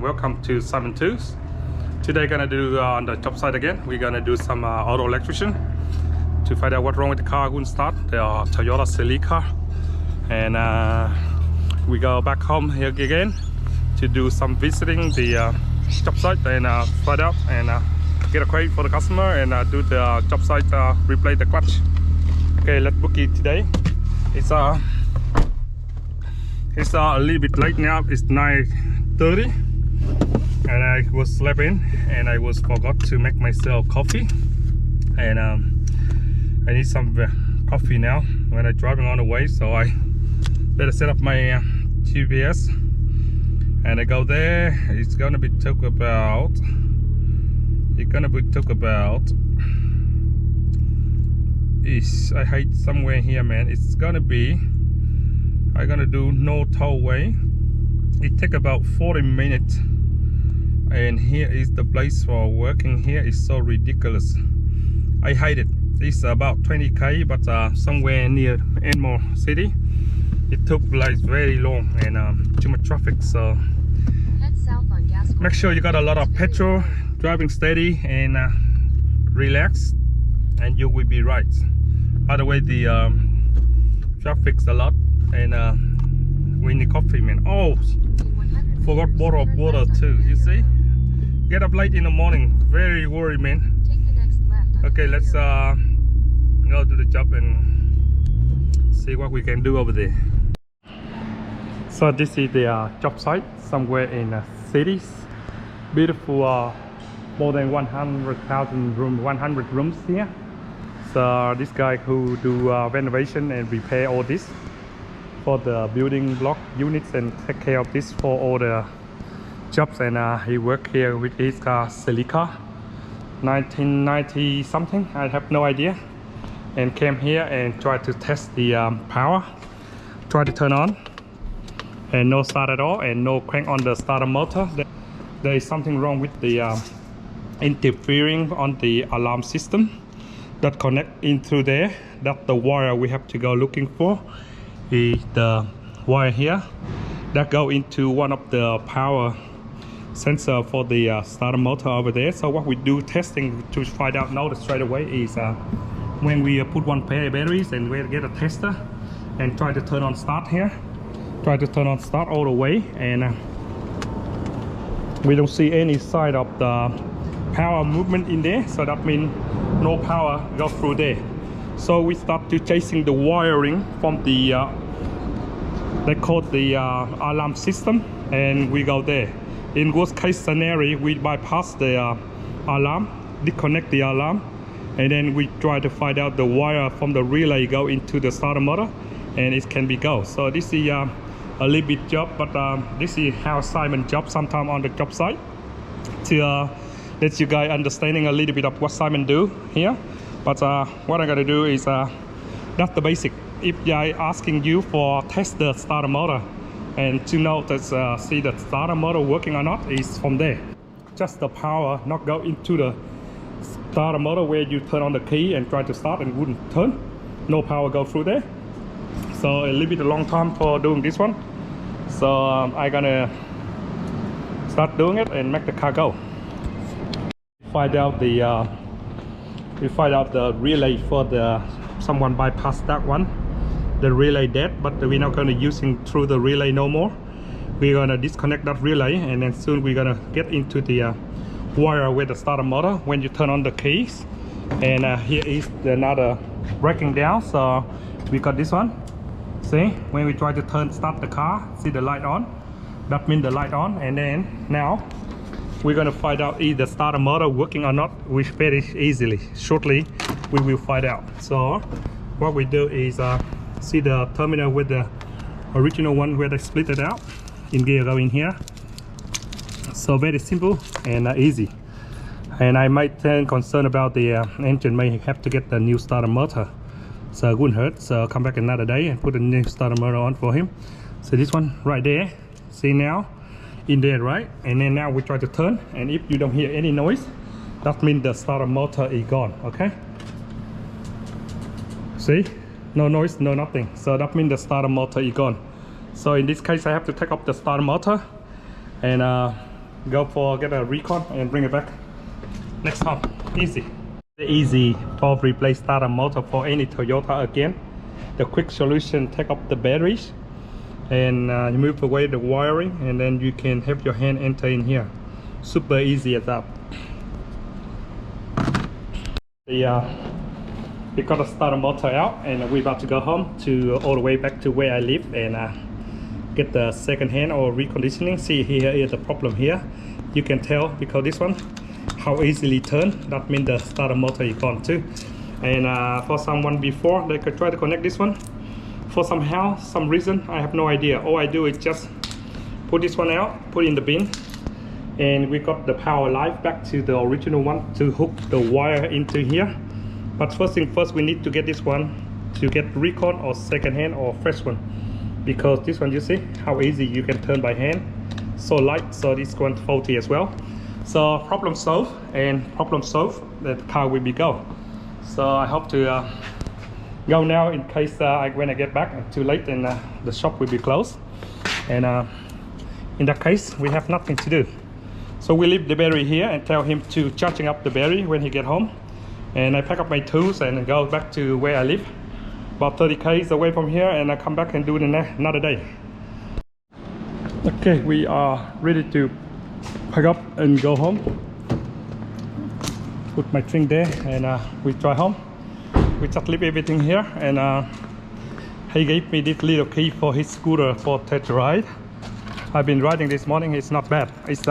Welcome to Simon Tools. Today gonna do on the job site again. We're gonna do some auto electrician to find out what's wrong with the car. Wouldn't start the Toyota Celica, and we go back home here again to do some visiting the job site and find out and get a quote for the customer and do the job site replace the clutch. Okay, let's book it today. It's a little bit late now. It's 9:30. And I was sleeping and I forgot to make myself coffee, and I need some coffee now when I'm driving on the way, so I better set up my GPS and I go there. It's gonna be took about I hate somewhere here, man. It's gonna be I'm gonna do no tollway. It take about 40 minutes. And here is the place for working. Here is so ridiculous. I hate it. It's about 20k, but somewhere near Enmore City, it took like very long and too much traffic. So make sure you got a lot of petrol, driving steady and relax, and you will be right. Otherwise, the traffic's a lot, and we need coffee, man. Oh, forgot bottle of water too. You see? Get up late in the morning, very worried, man. Okay, let's go do the job and see what we can do over there. So this is the job site somewhere in cities. Beautiful, more than 100,000 rooms, 100 rooms here. So this guy who do renovation and repair all this for the building block units and take care of this for all the jobs, and he worked here with his car Celica 1990 something, I have no idea, and came here and tried to test the power, tried to turn on and no start at all and no crank on the starter motor. There is something wrong with the interfering on the alarm system that connect into there. That's the wire we have to go looking for. The wire here that go into one of the power sensor for the starter motor over there. So what we do testing to find out now straight away is when we put one pair of batteries and we get a tester and try to turn on start here, try to turn on start all the way, and we don't see any sign of the power movement in there, so that means no power go through there. So we start to chasing the wiring from the they call the alarm system, and we go there. In worst case scenario, we bypass the alarm, disconnect the alarm, and then we try to find out the wire from the relay go into the starter motor, and it can be go. So this is a little bit job, but this is how Simon job sometime on the job site to let you guys understanding a little bit of what Simon do here. But what I'm gonna do is that's the basic. If I asking you for test the starter motor and to know that see the starter motor working or not, is from there. Just the power not go into the starter motor where you turn on the key and try to start and wouldn't turn. No power go through there. So a little bit a long time for doing this one. So I'm gonna start doing it and make the car go. Find out the we find out the relay for the someone bypassed that one. The relay dead, but we're not going to using through the relay no more. We're going to disconnect that relay, and then soon we're going to get into the wire with the starter motor when you turn on the keys. And here is another breaking down. So we got this one. See, when we try to start the car, see the light on, that means the light on. And then now we're going to find out if the starter motor working or not, which very easily shortly we will find out. So what we do is see the terminal with the original one where they split it out in gear go in here. So very simple and easy. And I might turn concerned about the engine, may have to get the new starter motor, so it wouldn't hurt. So come back another day and put a new starter motor on for him. So this one right there, see now in there, right? And then now we try to turn, and if you don't hear any noise, that means the starter motor is gone. Okay, see, no noise, no nothing, so that means the starter motor is gone. So in this case I have to take off the starter motor and go for get a recon and bring it back next time. Easy. Easy for replace starter motor for any Toyota again. The quick solution: take up the batteries and you move away the wiring, and then you can have your hand enter in here. Super easy as that. We got the starter motor out, and we're about to go home to all the way back to where I live and get the second hand or reconditioning. See, here is the problem here. You can tell because this one how easily turn. That means the starter motor is gone too. And for someone before, they could try to connect this one. For some reason, I have no idea. All I do is just put this one out, put in the bin, and we got the power live back to the original one to hook the wire into here. But first thing first, we need to get this one to get recon or second hand or fresh one, because this one, you see how easy you can turn by hand, so light, so this one faulty as well. So problem solved, and problem solved, the car will be go. So I hope to go now in case when I get back too late and the shop will be closed, and in that case we have nothing to do. So we leave the battery here and tell him to charging up the battery when he get home, and I pack up my tools and go back to where I live, about 30 km away from here, and I come back and do it another day. Okay, we are ready to pack up and go home. Put my thing there, and we drive home. We just leave everything here, and he gave me this little key for his scooter for test ride. I've been riding this morning. It's not bad. It's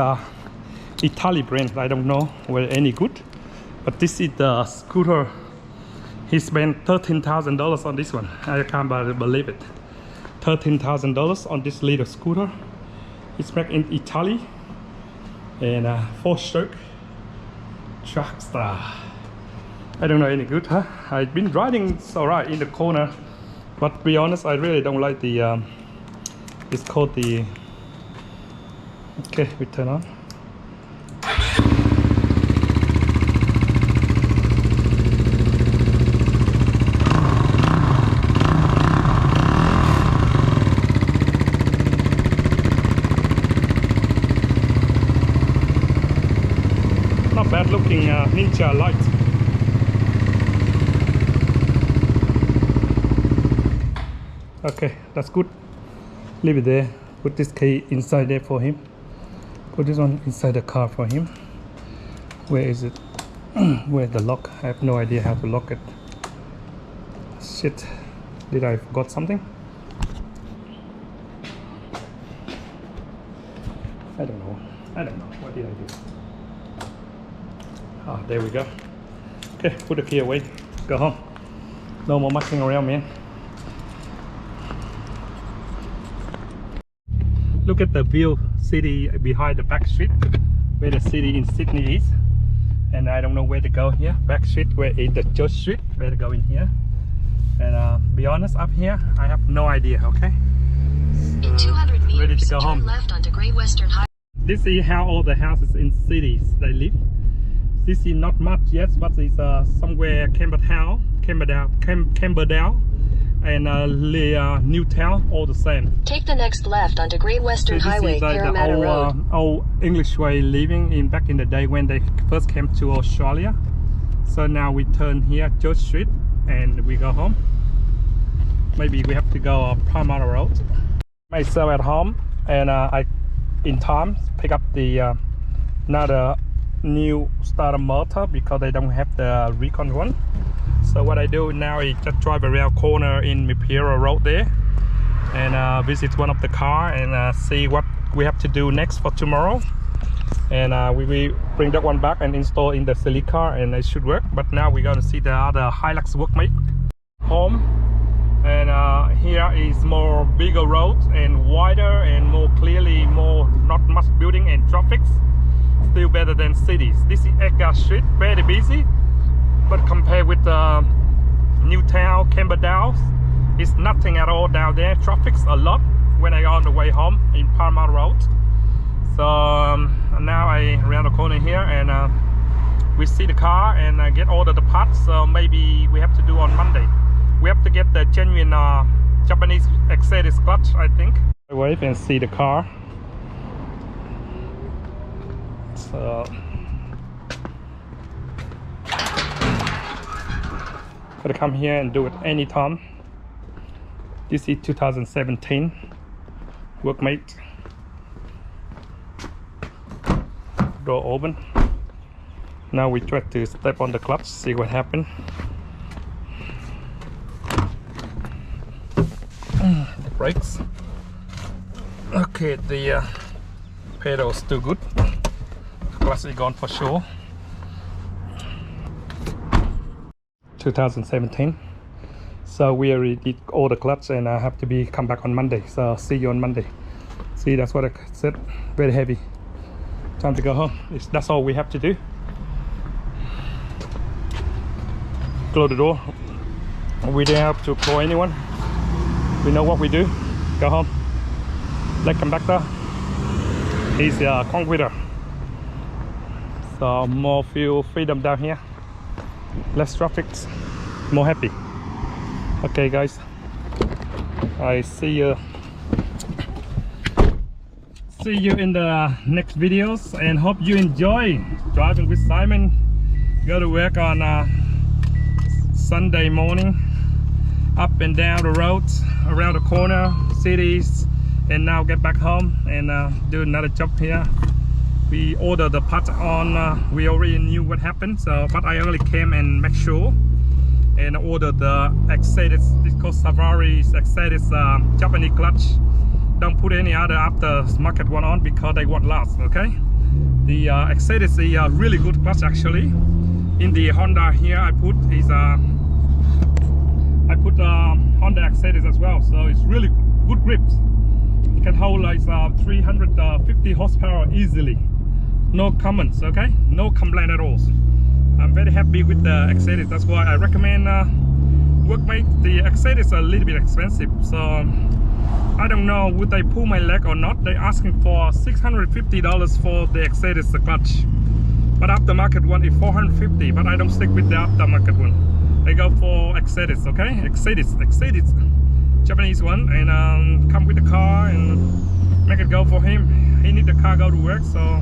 Italy brand. I don't know whether any good, but this is the scooter. He spent $13,000 on this one. I can't believe it. $13,000 on this little scooter. It's made in Italy, and 4-stroke Trackstar. I don't know any good, huh? I've been riding alright in the corner, but to be honest, I really don't like the it's called the, okay, we turn on. Not bad looking Ninja light. Okay, that's good. Leave it there. Put this key inside there for him. Put this one inside the car for him. Where is it? Where's the lock? I have no idea how to lock it. Shit. Did I forgot something? I don't know. What did I do? Ah, there we go. Okay, put the key away. Go home. No more mucking around, man. Look at the view, city behind the back street, where the city in Sydney is. And I don't know where to go here. Back street, where is the Church Street? Where to go in here? And be honest, up here, I have no idea. Okay. In 200 meters, ready to go home. turn left onto Great Western Highway. This is how all the houses in cities they live. This is not much yet, but it's somewhere Camberdown, and Newtown, all the same. Take the next left onto Great Western So Highway, this is like Parramatta the Road. old English way living in back in the day when they first came to Australia. So now we turn here, George Street, and we go home. Maybe we have to go Parramatta Road. Myself at home, and I in time pick up the another new starter motor because they don't have the recon one. So what I do now is just drive around corner in Mipira Road there, and visit one of the car and see what we have to do next for tomorrow. And we will bring that one back and install in the silly car, and it should work. But now we're going to see the other Hilux workmate home, and here is more bigger road and wider and more clearly, more not much building and traffic. Still better than cities. This is Edgar Street, very busy, but compared with Newtown, Camberdown, it's nothing at all down there. Traffic's a lot when I on the way home in Parramatta Road. So now I around the corner here, and we see the car and get all the parts. So maybe we have to do on Monday. We have to get the genuine Japanese Exodus clutch, I think. Wait and see the car. So gotta come here and do it anytime. This is 2017 Workmate. Door open. Now we try to step on the clutch, see what happens. The brakes. Okay, the pedal is still good. The clutch is gone for sure. 2017. So we already did all the clutch, and I have to come back on Monday. So see you on Monday. See, that's what I said. Very heavy. Time to go home. That's all we have to do. Close the door. We don't have to call anyone. We know what we do. Go home. Let conductor. He's a conductor. So more fuel freedom down here. Less traffic. More happy. Okay guys, I see you in the next videos, and hope you enjoy driving with Simon. Go to work on Sunday morning, up and down the roads, around the corner, cities, and now get back home and do another job here. We ordered the part on, we already knew what happened, so but I only came and make sure. And ordered the Exodus. It's called Safari's Exodus Japanese clutch. Don't put any other aftermarket one on because they won't last. Okay, the Exodus is a really good clutch actually. In the Honda here, I put Honda Exodus as well, so it's really good grips. It can hold like 350 horsepower easily. No comments. Okay, no complaint at all. I'm very happy with the Exodus. That's why I recommend Workmate. The Exodus is a little bit expensive, so I don't know would they pull my leg or not. They're asking for $650 for the Exodus clutch, but aftermarket one is $450. But I don't stick with the aftermarket one. I go for Exodus. Okay, Exodus Japanese one, and come with the car and make it go for him. He need the car go to work, so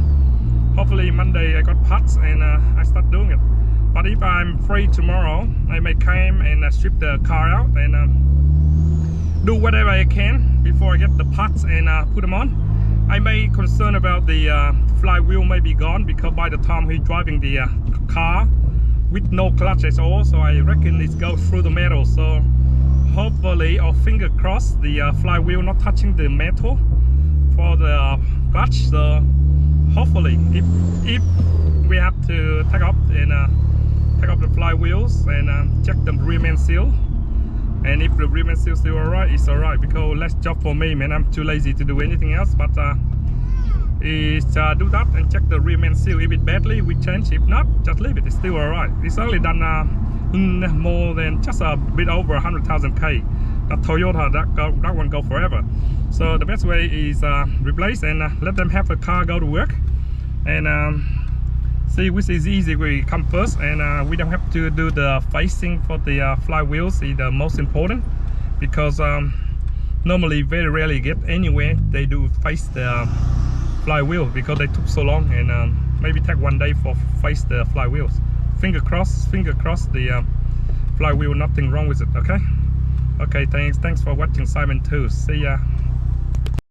hopefully Monday I got parts and I start doing it. But if I'm free tomorrow, I may come and strip the car out and do whatever I can before I get the parts and put them on. I may concern about the flywheel may be gone because by the time he's driving the car with no clutch at all, so I reckon it goes through the metal. So hopefully, or finger crossed, the flywheel not touching the metal for the clutch. So hopefully, if we have to take off and take off the flywheels and check the rear main seal, and if the rear main seal is still alright, it's alright, because less job for me, man. I'm too lazy to do anything else. But is do that and check the rear main seal. If it badly, we change. If not, just leave it. It's still alright. It's only done more than just a bit over 100,000 K. That Toyota, that one go forever. So the best way is replace and let them have the car go to work, and see which is easy. We come first, and we don't have to do the facing for the flywheels. Is the most important, because normally very rarely get anywhere they do face the flywheel because they took so long, and maybe take one day for face the flywheels. Finger crossed the flywheel, nothing wrong with it. Okay, thanks for watching Simon too. See ya.